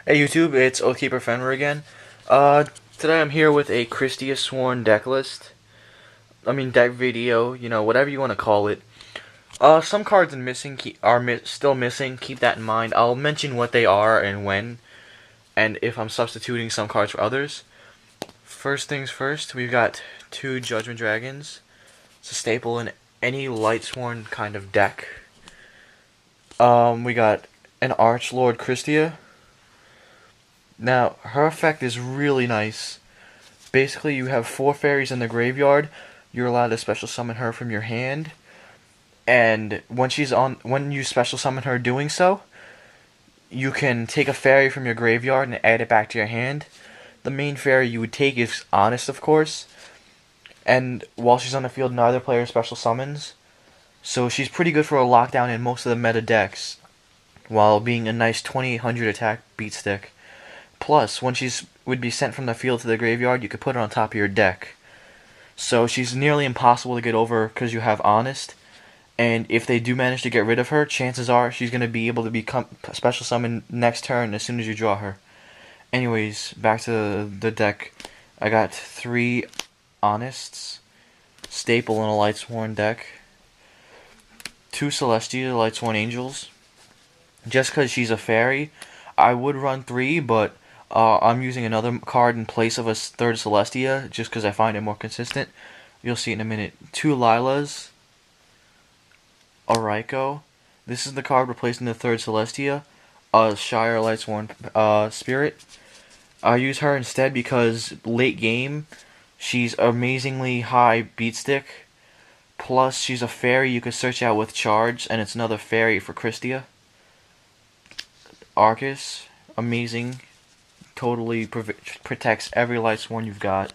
Hey YouTube, it's Oathkprfenrir again. Uh, Today I'm here with a KristyaSworn deck list. Deck video, whatever you want to call it. Some cards are still missing. Keep that in mind. I'll mention what they are and when, and if I'm substituting some cards for others. First things first, we've got two Judgment Dragons. It's a staple in any Lightsworn kind of deck. We got an Archlord Kristya. Now, her effect is really nice. Basically, you have 4 fairies in the graveyard. You're allowed to special summon her from your hand. And when you special summon her doing so, you can take a fairy from your graveyard and add it back to your hand. The main fairy you would take is Honest, of course. And while she's on the field, neither player special summons. So she's pretty good for a lockdown in most of the meta decks, while being a nice 2800 attack beat stick. Plus, when would be sent from the field to the graveyard, you could put her on top of your deck. So she's nearly impossible to get over because you have Honest. And if they do manage to get rid of her, chances are she's going to be able to become special summon next turn as soon as you draw her. Anyways, back to the deck. I got 3 Honests, staple in a Lightsworn deck. 2 Celestia Lightsworn Angels. Just because she's a fairy, I would run 3, but I'm using another card in place of a 3rd Celestia, just because I find it more consistent. You'll see it in a minute. 2 Lilas, a Raikou. This is the card replacing the 3rd Celestia, a Shire Lightsworn Spirit. I use her instead because late game, she's amazingly high beat stick. Plus, she's a fairy you could search out with charge, and it's another fairy for Kristya. Arcus, amazing. Totally protects every Lightsworn you've got.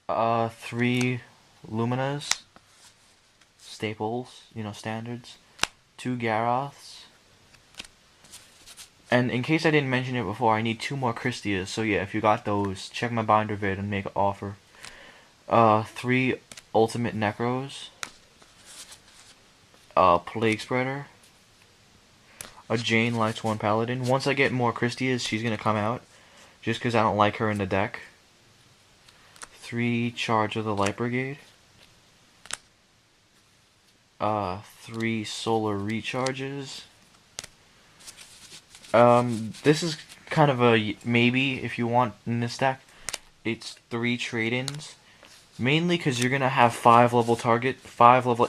3 Luminas, staples, standards. 2 Garoths. And in case I didn't mention it before, I need 2 more Kristyas. So yeah, if you got those, check my binder vid and make an offer. 3 Ultimate Necros. Plague Spreader. A Jane Lightsworn Paladin. Once I get more Kristyas, she's going to come out. Just because I don't like her in the deck. 3 Charge of the Light Brigade. 3 Solar Recharges. This is kind of a maybe if you want in this deck. It's 3 trade-ins. Mainly because you're going to have 5 level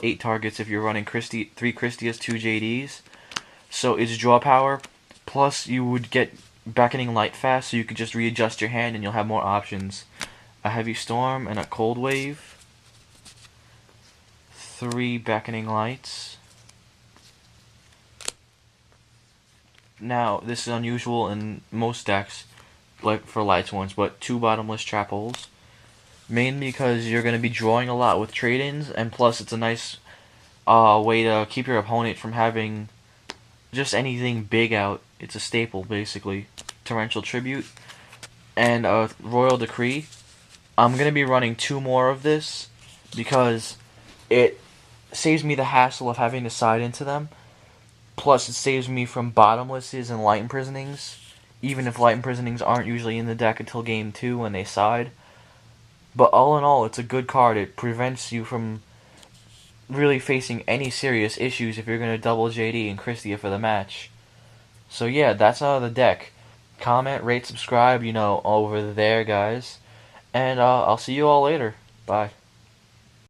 8 targets if you're running 3 Kristyas, 2 JDs. So it's draw power, plus you would get Beckoning Light fast, so you could just readjust your hand and you'll have more options. A Heavy Storm and a Cold Wave. 3 Beckoning Lights. Now, this is unusual in most decks, like for Lightsworns, but 2 Bottomless Trap Holes. Mainly because you're going to be drawing a lot with trade-ins, and plus it's a nice way to keep your opponent from having just anything big out. It's a staple, basically. Torrential Tribute. And Royal Decree. I'm going to be running 2 more of this because it saves me the hassle of having to side into them. Plus, it saves me from bottomlesses and light imprisonings. Even if light imprisonings aren't usually in the deck until game 2 when they side. But all in all, it's a good card. It prevents you from really facing any serious issues if you're going to double JD and Kristya for the match. So yeah, that's the deck. Comment, rate, subscribe, over there, guys. And I'll see you all later. Bye.